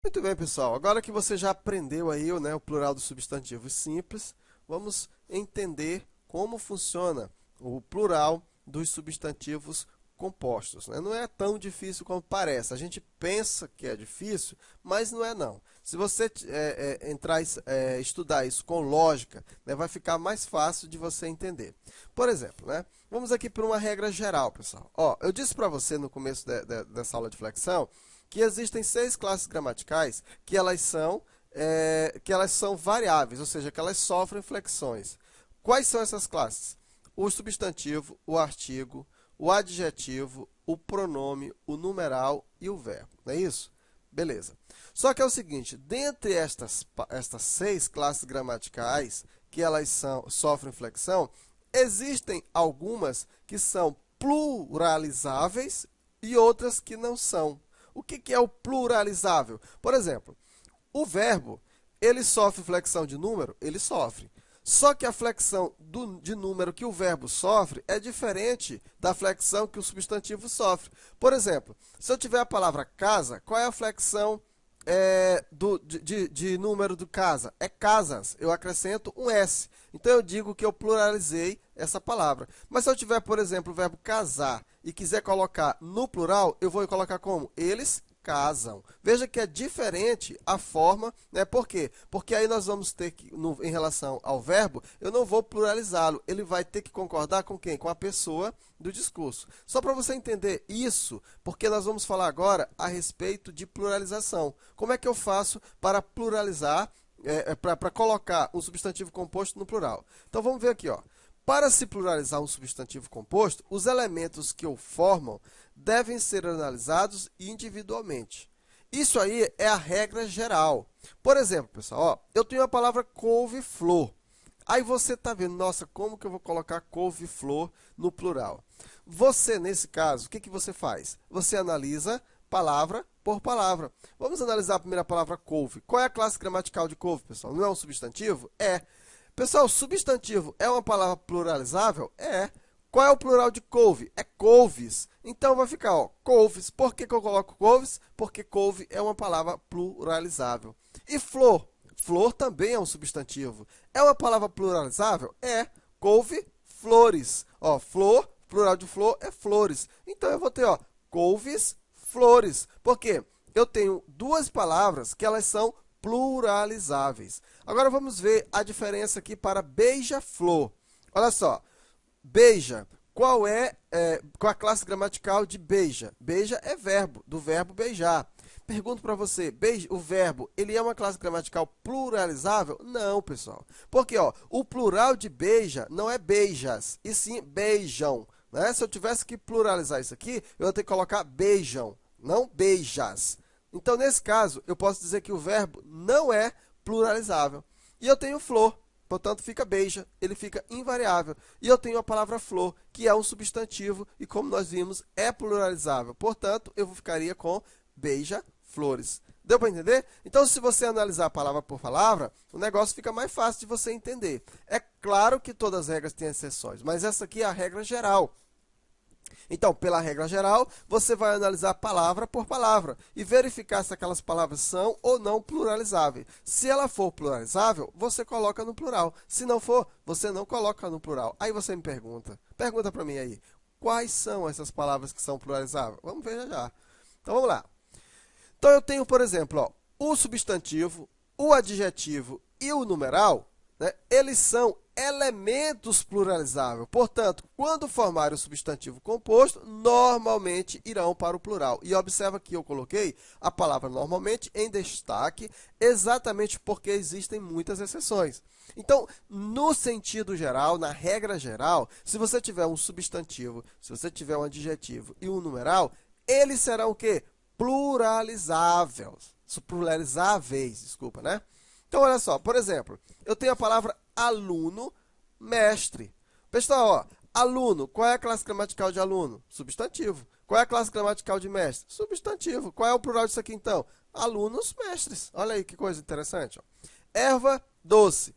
Muito bem, pessoal. Agora que você já aprendeu aí, né, o plural dos substantivos simples, vamos entender como funciona o plural dos substantivos compostos, né? Não é tão difícil como parece. A gente pensa que é difícil, mas não é não. Se você estudar isso com lógica, né, vai ficar mais fácil de você entender. Por exemplo, né, vamos aqui para uma regra geral, pessoal. Ó, eu disse para você no começo dessa aula de flexão que existem 6 classes gramaticais que elas são variáveis, ou seja, que elas sofrem flexões. Quais são essas classes? O substantivo, o artigo, o adjetivo, o pronome, o numeral e o verbo. Não é isso? Beleza. Só que é o seguinte, dentre estas 6 classes gramaticais que sofrem flexão, existem algumas que são pluralizáveis e outras que não são. O que é o pluralizável? Por exemplo, o verbo, ele sofre flexão de número? Ele sofre. Só que a flexão de número que o verbo sofre é diferente da flexão que o substantivo sofre. Por exemplo, se eu tiver a palavra casa, qual é a flexão de número do casa? É casas. Eu acrescento um S. Então, eu digo que eu pluralizei essa palavra. Mas se eu tiver, por exemplo, o verbo casar e quiser colocar no plural, eu vou colocar como? Eles casam. Veja que é diferente a forma, né? Por quê? Porque aí nós vamos ter que, em relação ao verbo, eu não vou pluralizá-lo. Ele vai ter que concordar com quem? Com a pessoa do discurso. Só para você entender isso, porque nós vamos falar agora a respeito de pluralização. Como é que eu faço para pluralizar, para colocar um substantivo composto no plural? Então, vamos ver aqui, ó. Para se pluralizar um substantivo composto, os elementos que o formam devem ser analisados individualmente. Isso aí é a regra geral. Por exemplo, pessoal, ó, eu tenho a palavra couve-flor. Aí você está vendo, nossa, como que eu vou colocar couve-flor no plural? Você, nesse caso, o que você faz? Você analisa palavra por palavra. Vamos analisar a primeira palavra couve. Qual é a classe gramatical de couve, pessoal? Não é um substantivo? É. Pessoal, substantivo é uma palavra pluralizável? É. Qual é o plural de couve? É couves. Então, vai ficar, ó, couves. Por que eu coloco couves? Porque couve é uma palavra pluralizável. E flor? Flor também é um substantivo. É uma palavra pluralizável? É. Couve, flores. Ó, flor, plural de flor é flores. Então, eu vou ter, ó, couves, flores. Por quê? Eu tenho duas palavras que elas são pluralizáveis. Agora, vamos ver a diferença aqui para beija-flor. Olha só. Beija. Qual é a classe gramatical de beija? Beija é verbo, do verbo beijar. Pergunto para você, o verbo, ele é uma classe gramatical pluralizável? Não, pessoal. Porque ó, o plural de beija não é beijas, e sim beijam. Né? Se eu tivesse que pluralizar isso aqui, eu ia ter que colocar beijam, não beijas. Então, nesse caso, eu posso dizer que o verbo não é pluralizável. E eu tenho flor. Portanto, fica beija, ele fica invariável. E eu tenho a palavra flor, que é um substantivo, e como nós vimos, é pluralizável. Portanto, eu ficaria com beija-flores. Deu para entender? Então, se você analisar palavra por palavra, o negócio fica mais fácil de você entender. É claro que todas as regras têm exceções, mas essa aqui é a regra geral. Então, pela regra geral, você vai analisar palavra por palavra e verificar se aquelas palavras são ou não pluralizáveis. Se ela for pluralizável, você coloca no plural. Se não for, você não coloca no plural. Aí você me pergunta para mim aí, quais são essas palavras que são pluralizáveis? Vamos ver já já. Então, vamos lá. Então, eu tenho, por exemplo, ó, o substantivo, o adjetivo e o numeral, né, eles são elementos pluralizáveis. Portanto, quando formarem o substantivo composto, normalmente irão para o plural. E observa que eu coloquei a palavra normalmente em destaque, exatamente porque existem muitas exceções. Então, no sentido geral, na regra geral, se você tiver um substantivo, se você tiver um adjetivo e um numeral, eles serão o quê? Pluralizáveis, desculpa, né? Então, olha só, por exemplo, eu tenho a palavra aluno, mestre. Pessoal, ó, aluno, qual é a classe gramatical de aluno? Substantivo. Qual é a classe gramatical de mestre? Substantivo. Qual é o plural disso aqui, então? Alunos, mestres. Olha aí que coisa interessante. Ó. Erva, doce.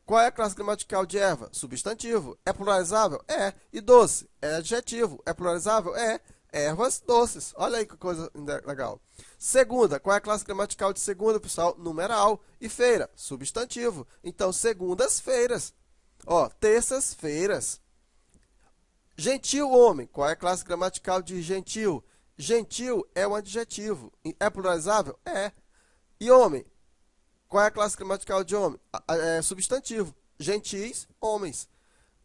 Qual é a classe gramatical de erva? Substantivo. É pluralizável? É. E doce? É adjetivo. É pluralizável? É. ervas doces. Olha aí que coisa legal. Segunda, qual é a classe gramatical de segunda, pessoal? Numeral. E feira, substantivo. Então, segundas-feiras. Ó, terças-feiras. Gentil homem, qual é a classe gramatical de gentil? Gentil é um adjetivo. É pluralizável? É. E homem, qual é a classe gramatical de homem? É substantivo. Gentis, homens.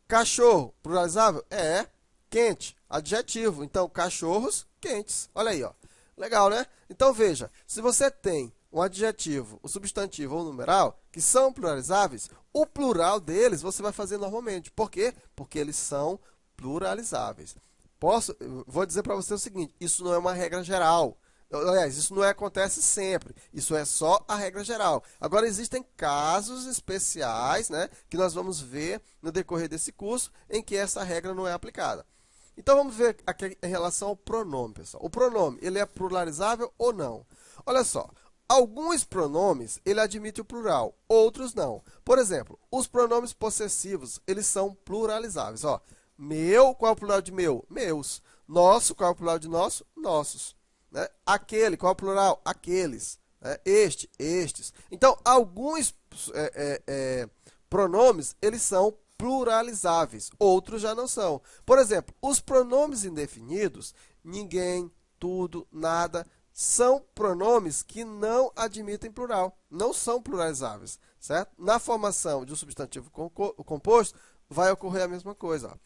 Cachorro, pluralizável? É. Quente, adjetivo. Então, cachorros quentes. Olha aí, ó. Legal, né? Então, veja, se você tem um adjetivo, um substantivo ou um numeral que são pluralizáveis, o plural deles você vai fazer normalmente. Por quê? Porque eles são pluralizáveis. Vou dizer para você o seguinte, isso não é uma regra geral. Aliás, isso não acontece sempre. Isso é só a regra geral. Agora, existem casos especiais, né, que nós vamos ver no decorrer desse curso, em que essa regra não é aplicada. Então, vamos ver aqui em relação ao pronome, pessoal. O pronome, ele é pluralizável ou não? Olha só, alguns pronomes, ele admite o plural, outros não. Por exemplo, os pronomes possessivos, eles são pluralizáveis. Ó, meu, qual é o plural de meu? Meus. Nosso, qual é o plural de nosso? Nossos. Né? Aquele, qual é o plural? Aqueles. Né? Este, estes. Então, alguns pronomes, eles são pluralizáveis, outros já não são. Por exemplo, os pronomes indefinidos, ninguém, tudo, nada, são pronomes que não admitem plural, não são pluralizáveis, certo? Na formação de um substantivo composto, vai ocorrer a mesma coisa. Ó.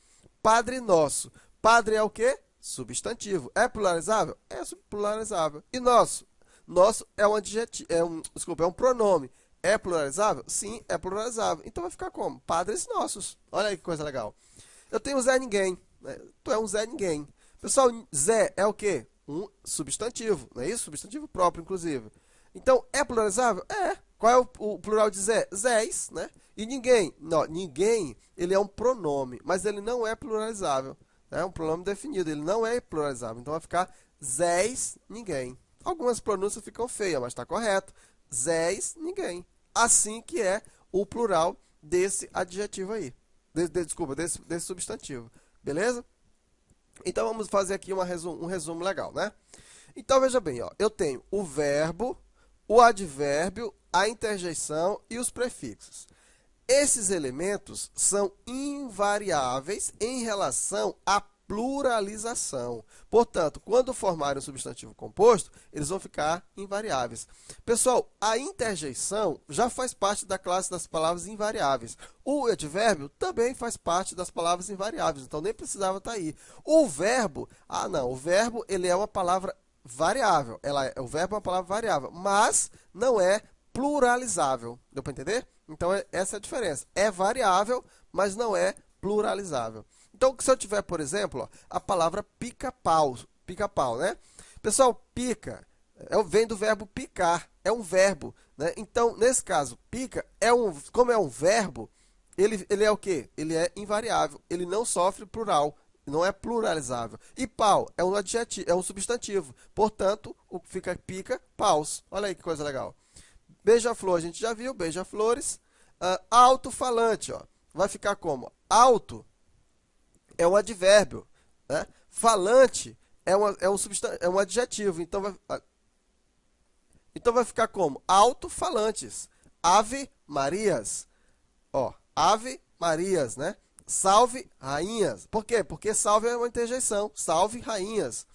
Padre nosso. Padre é o quê? Substantivo. É pluralizável? É pluralizável. E nosso? Nosso é um adjetivo, é um pronome. É pluralizável? Sim, é pluralizável. Então vai ficar como? Padres nossos. Olha aí que coisa legal. Eu tenho Zé Ninguém. Né? Tu é um Zé Ninguém. Pessoal, Zé é o quê? Um substantivo. Não é isso? Substantivo próprio, inclusive. Então, é pluralizável? É. Qual é o plural de Zé? Zés, né? E ninguém? Não, ninguém, ele é um pronome, mas ele não é pluralizável. É um pronome definido, ele não é pluralizável. Então, vai ficar Zés, ninguém. Algumas pronúncias ficam feias, mas está correto. Zés, ninguém. Assim que é o plural desse adjetivo aí. Desculpa, desse substantivo. Beleza? Então, vamos fazer aqui um resumo legal, né? Então, veja bem, ó, eu tenho o verbo, o advérbio, a interjeição e os prefixos. Esses elementos são invariáveis em relação à pluralização. Portanto, quando formarem um substantivo composto, eles vão ficar invariáveis. Pessoal, a interjeição já faz parte da classe das palavras invariáveis. O advérbio também faz parte das palavras invariáveis, então nem precisava estar aí. O verbo, o verbo ele é uma palavra variável. O verbo é uma palavra variável, mas não é pluralizável. Deu para entender? Então, essa é a diferença. É variável, mas não é pluralizável. Então, se eu tiver, por exemplo, ó, a palavra pica-pau, né? Pessoal, pica vem do verbo picar, é um verbo, né? Então, nesse caso, pica, como é um verbo, ele é o quê? Ele é invariável, ele não sofre plural, não é pluralizável. E pau é um adjetivo, é um substantivo, portanto, fica pica, paus. Olha aí que coisa legal. Beija-flor, a gente já viu, beija-flores. Alto-falante, ó, vai ficar como? Alto é um advérbio, né? Falante é um adjetivo, então vai ficar como? Alto-falantes. Ave Marias, ó, Ave Marias, né? Salve rainhas. Por quê? Porque salve é uma interjeição. Salve rainhas.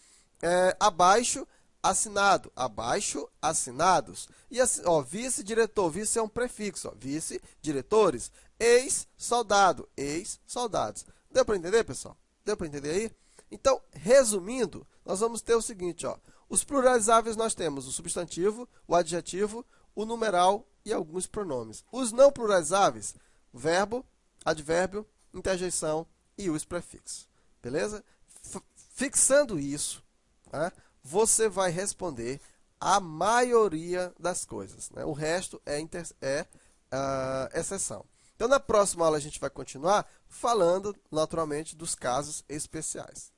Abaixo assinado, abaixo assinados. E assim, ó, vice-diretor, vice é um prefixo, ó, vice-diretores. Ex-soldado, ex-soldados. Deu para entender, pessoal? Deu para entender aí? Então, resumindo, nós vamos ter o seguinte, ó, os pluralizáveis nós temos o substantivo, o adjetivo, o numeral e alguns pronomes. Os não pluralizáveis, verbo, advérbio, interjeição e os prefixos. Beleza? Fixando isso, né, você vai responder a maioria das coisas. Né? O resto é exceção. Então, na próxima aula, a gente vai continuar falando, naturalmente, dos casos especiais.